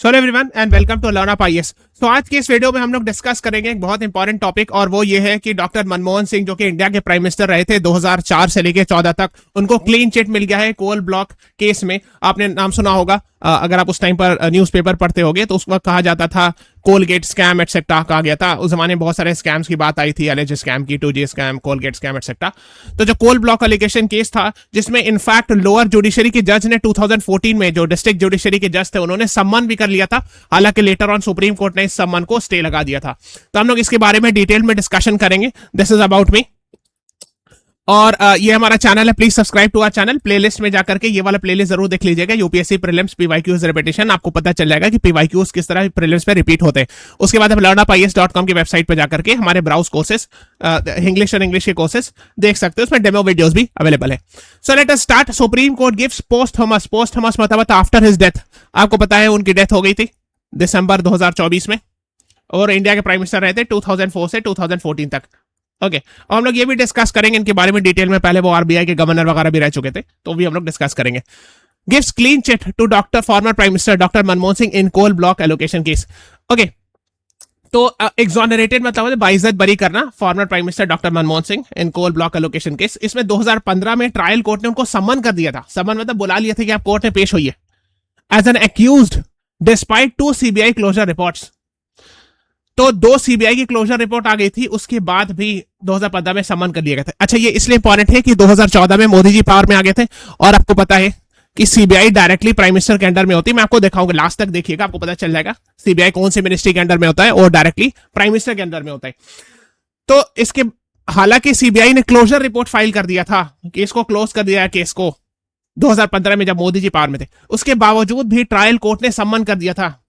Hello everyone and welcome to learn up IAS. तो आज की इस वीडियो में हम लोग डिस्कस करेंगे एक बहुत इंपॉर्टेंट टॉपिक, और वो ये है कि डॉक्टर मनमोहन सिंह जो कि इंडिया के प्राइम मिनिस्टर रहे थे 2004 से लेकर 14 तक, उनको क्लीन चिट मिल गया है कोल ब्लॉक केस में। आपने नाम सुना होगा, अगर आप उस टाइम पर न्यूज़पेपर पढ़ते होगे तो उस वक्त कहा जाता था कोलगेट स्कैम एटसेट्रा कहा गया था। उस जमाने में बहुत सारे स्कैम्स की बात आई थी, एलएच स्कैम की, 2G scam, Colgate scam etcetera. तो जो कोल ब्लॉक एलिगेशन केस था, जिसमें इनफैक्ट लोअर जुडिशरी के जज ने 2014 में, जो डिस्ट्रिक्ट जुडिशरी के जज थे, उन्होंने सम्मन भी कर लिया था। हालांकि लेटर ऑन सुप्रीम कोर्ट ने इस सम्मन को स्टे लगा दिया था। तो हम लोग इसके बारे में डिटेल में डिस्कशन करेंगे। दिस इज अबाउट मी, और ये हमारा चैनल है। Please subscribe to our channel. Playlist में जाकर के ये वाला प्लेलिस्ट जरूर देख लीजिएगा, यूपीएससी प्रीलिम्स पीवाईक्यूज रिपीटेशन। आपको पता चल जाएगा कि पीवाईक्यूज किस तरह प्रीलिम्स में रिपीट होते हैं। उसके बाद आप learnupies.com की वेबसाइट पर जाकर के हमारे ब्राउज कोर्सेस, इंग्लिश और इंग्लिश के कोर्सेस देख सकते हो। उसमें डेमो वीडियोस भी अवेलेबल है। So let us start. Supreme Court gives posthumous मतलब आफ्टर हिज डेथ। आपको पता है उनकी डेथ हो गई थी दिसंबर 2024 में, और इंडिया के प्राइम मिनिस्टर रहे थे 2004 से 2014 तक। ओके, और हम लोग ये भी डिस्कस करेंगे इनके बारे में डिटेल में। पहले वो आरबीआई के गवर्नर वगैरह भी रह चुके थे, तो भी हम लोग डिस्कस करेंगे। Gives clean chit to doctor former prime minister doctor Manmohan Singh in coal block allocation case. Okay, तो एग्जोनरेटेड मतलब बाइज्जत बरी करना former prime minister doctor Manmohan Singh in coal block allocation case. इसमें 2015 में ट्रायल कोर्ट ने उनको सम्मन कर दिया था। सम्मन मतलब बुला लिया था कि आप कोर्ट में पेश होइए as an accused despite 2 CBI closure reports. तो 2 सीबीआई की क्लोजर रिपोर्ट आ गई थी, उसके बाद भी 2015 में सम्मन कर दिया गया था। अच्छा, ये इसलिए इंपॉर्टेंट है कि 2014 में मोदी जी पावर में आ गए थे, और आपको पता है कि सीबीआई डायरेक्टली प्राइम मिनिस्टर के अंडर में होती है। मैं आपको दिखाऊंगा, लास्ट तक देखिएगा, आपको पता चल जाएगा सीबीआई कौन सी मिनिस्ट्री के अंडर में होता है, और डायरेक्टली प्राइम मिनिस्टर के अंडर में होता है। तो इसके हालांकि सीबीआई ने क्लोजर रिपोर्ट फाइल कर दिया था, केस को क्लोज कर दिया केस को 2015 में, जब मोदी जी पावर में थे। उसके बावजूद भी ट्रायल कोर्ट ने सम्मन कर दिया था।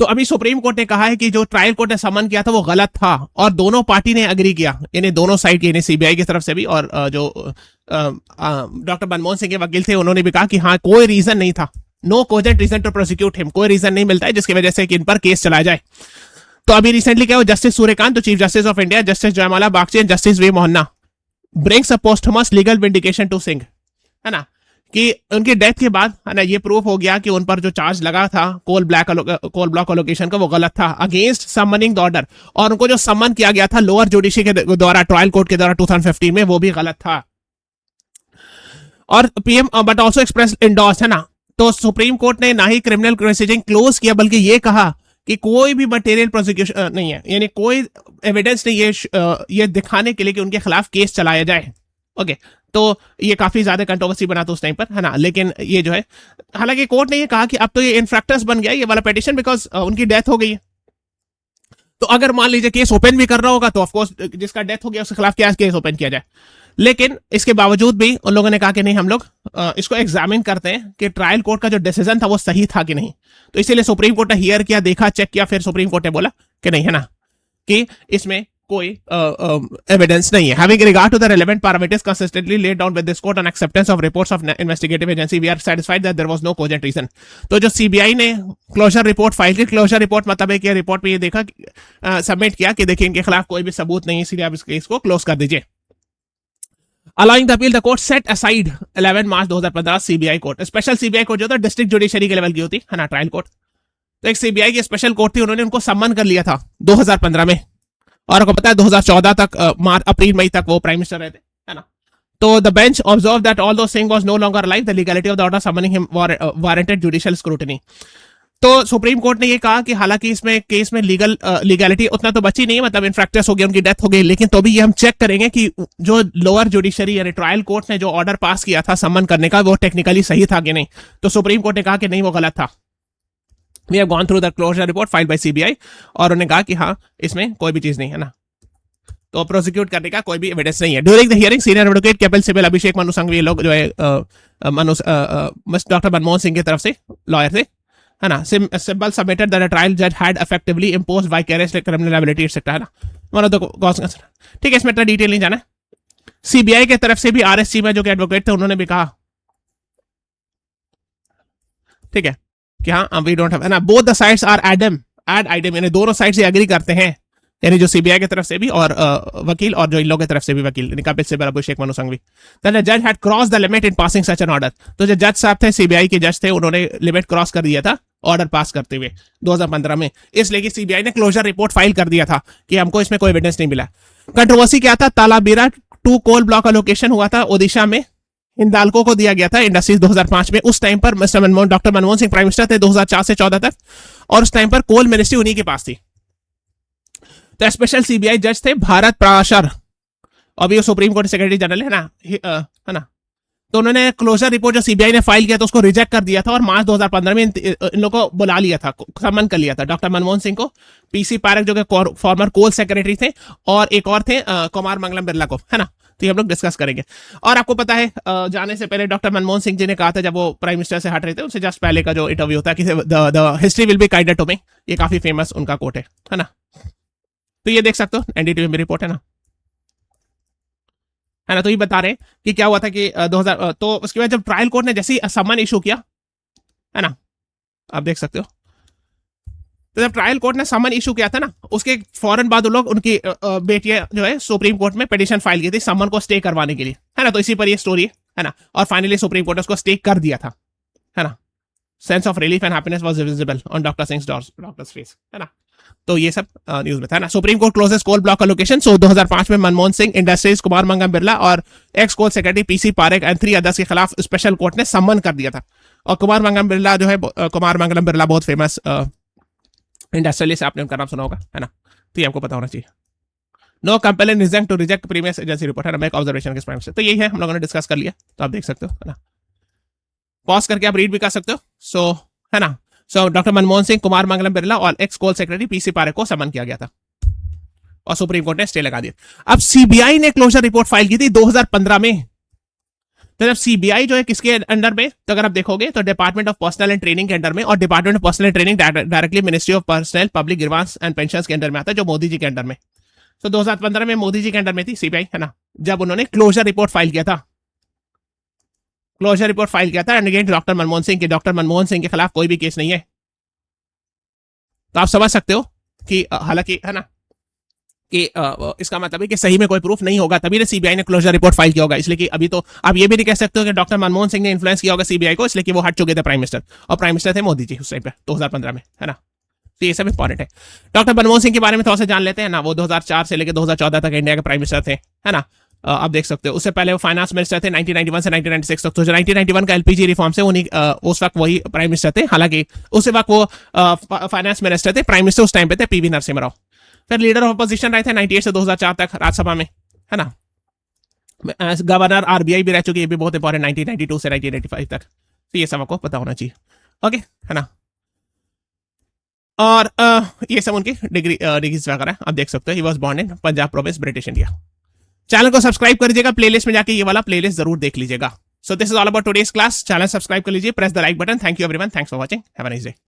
तो अभी सुप्रीम कोर्ट ने कहा है कि जो ट्रायल कोर्ट ने समन किया था वो गलत था, और दोनों पार्टी ने एग्री किया, यानी दोनों साइड की, सीबीआई की तरफ से भी, और जो डॉक्टर मनमोहन सिंह के वकील थे उन्होंने भी कहा कि हाँ, कोई रीजन नहीं था, no cogent reason to prosecute him, कोई रीजन नहीं मिलता है जिसकी वजह से कि इन पर केस चलाया जाए। तो अभी रिसेंटली क्या हुआ, जस्टिस सूर्यकांत, तो chief justice of India, justice Joymalya Bagchi and justice V Mohana brings a posthumous legal vindication to Singh, है ना, कि उनकी डेथ के बाद, है ना, ये प्रूफ हो गया कि उन पर जो चार्ज लगा था कोल ब्लॉक एलोकेशन का, वो गलत था, अगेंस्ट समनिंग द ऑर्डर। और उनको जो सम्मन किया गया था लोअर जुडिशरी के द्वारा, ट्रायल कोर्ट के द्वारा 2015 में, वो भी गलत था। और PM but also express endorse, है ना। तो सुप्रीम कोर्ट ने ना ही क्रिमिनल प्रोसीडिंग क्लोज किया, बल्कि ये कहा कि कोई भी मटेरियल प्रोसिक्यूशन नहीं है, यानी कोई एविडेंस नहीं है ये दिखाने के लिए कि उनके खिलाफ केस चलाया जाए। ओके, तो ये काफी ज्यादा कंट्रोवर्सी बना था उस टाइम पर, है ना। लेकिन ये जो है, हालांकि कोर्ट ने ये कहा कि अब तो ये इनफ्रैक्टर्स बन गया ये वाला पिटीशन, बिकॉज उनकी डेथ हो गई है। तो अगर मान लीजिए केस ओपन भी कर रहा होगा, तो ऑफकोर्स जिसका डेथ हो गया उसके खिलाफ क्या केस ओपन किया जाए। लेकिन इसके बावजूद भी उन लोगों ने कहा कि नहीं, हम लोग इसको एग्जामिन करते हैं कि ट्रायल कोर्ट का जो डिसीजन था वो सही था कि नहीं। तो इसीलिए सुप्रीम कोर्ट ने हियर किया, देखा, चेक किया, फिर सुप्रीम कोर्ट ने बोला कि नहीं, है ना, कि इसमें कोई एविडेंस नहीं है। Having regard to the relevant parameters consistently laid down with this court on acceptance of reports of investigative agency, we are satisfied that there was no cogent reason. तो जो सीबीआई ने क्लोजर रिपोर्ट फाइल की, closure report मतलब है कि report में ये देखा, सबमिट किया कि देखिए इनके खिलाफ कोई भी सबूत नहीं है, इसलिए आप इस केस को क्लोज कर दीजिए। Allowing the appeal, the court set aside 11 March 2015 CBI court. Special CBI court जो था डिस्ट्रिक्ट जुडिशरी के लेवल की होती है ना, ट्रायल कोर्ट। तो एक सीबीआई की स्पेशल कोर्ट थी, उन्होंने उनको सम्मन कर लिया था 2015 में, और आपको पता है 2014 तक, अप्रैल मई तक वो प्राइम मिनिस्टर रहे थे, है ना। तो the bench observe that although Singh was no longer alive, the legality of the order summoning him warranted judicial scrutiny. तो सुप्रीम कोर्ट ने ये कहा कि हालांकि इसमें केस में लीगैलिटी उतना तो बची नहीं है, मतलब इनफ्रैक्टर्स हो गया, उनकी डेथ हो गई, लेकिन तो भी ये हम चेक करेंगे कि जो लोअर जुडिशरी यानी ट्रायल कोर्ट ने जो ऑर्डर पास किया था सम्मन करने का, वो टेक्निकली सही था कि नहीं। तो सुप्रीम कोर्ट ने कहा कि नहीं, वो गलत था। We have gone through the closure report filed by CBI, और उन्होंने कहा कि हाँ, इसमें कोई भी चीज नहीं है ना, तो प्रोसिक्यूट करने का कोई भी एविडेंस नहीं है। During the hearing senior advocate Kapil Sibal, Abhishek Manu Singhvi, ये लोग जो है डॉक्टर मनमोहन सिंह की तरफ से लॉयर थे, है ना। Sibal submitted that the trial जज had effectively imposed vicarious criminal liability etcetera, है ना। ठीक है, इसमें इतना डिटेल नहीं जाना है। सीबीआई की तरफ से भी आरएससी में जो कि एडवोकेट थे, उन्होंने भी कहा, ठीक है, कि हाँ, वी डोंट हैव, है ना, both the sides are ad idem, यानी दोनों साइड से एग्री करते हैं, यानी जो सीबीआई की तरफ से भी और वकील, और जो इन लोगों की तरफ से भी वकील, कपिल सिब्बल, अभिषेक मनु संघवी, द जज had cross the limit in passing such an order. तो जो जज साहब थे, सीबीआई के जज थे, उन्होंने लिमिट क्रॉस कर दिया था ऑर्डर पास करते हुए 2015 में, इसलिए कि सीबीआई ने क्लोजर रिपोर्ट फाइल कर दिया था कि हमको इसमें कोई एविडेंस नहीं मिला। कंट्रोवर्सी क्या था? तालाबीरा 2 कोल ब्लॉक अलोकेशन हुआ था ओडिशा में, हिंदाल्को को दिया गया था इंडस्ट्रीज 2005 में। उस टाइम पर doctor Manmohan Singh prime minister थे 2004 से 14 तक, और उस टाइम पर कोल मिनिस्ट्री उन्हीं के पास थी। तो स्पेशल सीबीआई जज थे भारत प्राशर, अभी वो सुप्रीम कोर्ट सेक्रेटरी जनरल है ना। तो उन्होंने क्लोजर रिपोर्ट जो सीबीआई ने फाइल किया था उसको रिजेक्ट कर दिया था, और मार्च 2015 में इन लोगों को बुला लिया था, समन कर लिया था डॉक्टर मनमोहन सिंह को, पीसी पारक जो कि फॉर्मर कोल सेक्रेटरी थे, और एक और थे कुमार मंगलम बिरला को, है ना। तो ये हम लोग डिस्कस करेंगे। और आपको पता है जाने से पहले डॉक्टर मनमोहन सिंह जी ने कहा था, जब वो प्राइम मिनिस्टर से हट रहे थे, उनसे जस्ट पहले का जो इंटरव्यू होता है कि the history will be kinder to me, ये काफी फेमस उनका कोट है ना। तो ये देख सकते हो, एनडीटीवी में रिपोर्ट है ना। तो ये बता रहे हैं कि क्या हुआ था कि 2000, तो उसके बाद जब ट्रायल कोर्ट ने जैसे ही समन इशू किया, है ना, आप देख सकते हो, तो जब ट्रायल कोर्ट ने समन इशू किया था ना, उसके फौरन बाद वो लोग, उनकी बेटियां जो है सुप्रीम कोर्ट में पिटीशन फाइल की थी समन को स्टे करवाने के लिए, है ना। तो इसी पर ये स्टोरी है ना, और फाइनली सुप्रीम कोर्ट ने उसको स्टे कर दिया था, है ना। Sense of relief and happiness was visible on doctor Singh doctor's face, है ना। तो ये सब न्यूज में था ना। Supreme Court closes coal block allocation. So 2005 में मनमोहन सिंह, इंडस्ट्रीज, कुमार मंगलम बिरला और ex coal secretary PC Parekh and 3 others के खिलाफ स्पेशल कोर्ट ने सम्मन कर दिया था। और कुमार मंगलम बिरला जो है, कुमार मंगलम बिरला बहुत फेमस इंडस्ट्रियलिस्ट, आपने उनका नाम सुना होगा, है ना। तो ये आपको पता होना चाहिए। No compelling reason to reject previous agency report, है ना, मेक ऑब्जर्वेशन के प्राइम से। तो यही है, हम लोगों ने डिस्कस कर लिया, तो आप देख सकते हो, है ना। पॉज करके आप रीड भी कर सकते हो। सो है ना, सो डॉक्टर मनमोहन सिंह, कुमार मंगलम बिरला और ex coal secretary PC Parekh को समन किया गया था, और सुप्रीम कोर्ट ने स्टे लगा दिया। अब सीबीआई ने क्लोजर रिपोर्ट फाइल की थी 2015 में। तो जब सीबीआई जो है किसके अंडर में, तो अगर आप देखोगे तो department of personal and training के अंडर में, और department of personal and training directly ministry of personnel public grievance and pensions के अंडर में आता है, जो मोदी जी के अंडर में। तो 2015 में मोदी जी के अंडर में थी सीबीआई, है ना, जब उन्होंने क्लोजर रिपोर्ट फाइल किया था। क्लोजर रिपोर्ट फाइल किया था and against doctor Manmohan Singh, के डॉक्टर मनमोहन सिंह के खिलाफ कोई भी केस नहीं है। तो आप समझ सकते हो कि हालांकि, है ना, कि इसका मतलब है कि सही में कोई प्रूफ नहीं होगा, तभी सीबीआई ने क्लोजर रिपोर्ट फाइल किया होगा। इसलिए कि अभी तो आप ये भी नहीं कह सकते हो कि डॉक्टर मनमोहन सिंह ने इन्फ्लुएंस किया होगा सीबीआई को, इसलिए कि वो हट चुके थे प्राइम मिनिस्टर, और प्राइम मिनिस्टर थे मोदी जी उस टाइम पे 2015 में, है ना। तो ये सब इंपॉर्टेंट है। डॉक्टर मनमोहन सिंह के बारे में थोड़ा सा जान लेते हैं ना। वो 2004 से लेकर 2014 तक इंडिया के प्राइम मिनिस्टर थे, है ना। आप देख सकते हो, उससे पहले वो फाइनेंस मिनिस्टर थे 1991 से 1996 तक। तो जो 1991 का एलपीजी रिफॉर्म से उन्हीं उस वक्त वही प्राइम मिनिस्टर थे। हालांकि उस वक्त वो फाइनेंस मिनिस्टर थे, प्राइम मिनिस्टर उस टाइम पे थे पीवी नरसिम्हा राव। फिर लीडर ऑफ अपोजिशन रहे थे 98 से 2004 तक राज्यसभा में, है ना। गवर्नर आरबीआई भी रह चुके, ये भी बहुत इंपॉर्टेंट, 1992 से 1985 तक। तो ये सब आपको पता होना चाहिए, ओके, है ना। और ये सब उनकी डिग्रीज वगैरह आप देख सकते हो। He was born in Punjab province, British India. Channel को सब्सक्राइब कर लीजिएगा, प्लेलिस्ट में जाके ये वाला प्लेलिस्ट जरूर देख लीजिएगा। So this is all about today's class. Channel subscribe कर लीजिए, press the like button. Thank you everyone, thanks for watching, have a nice day.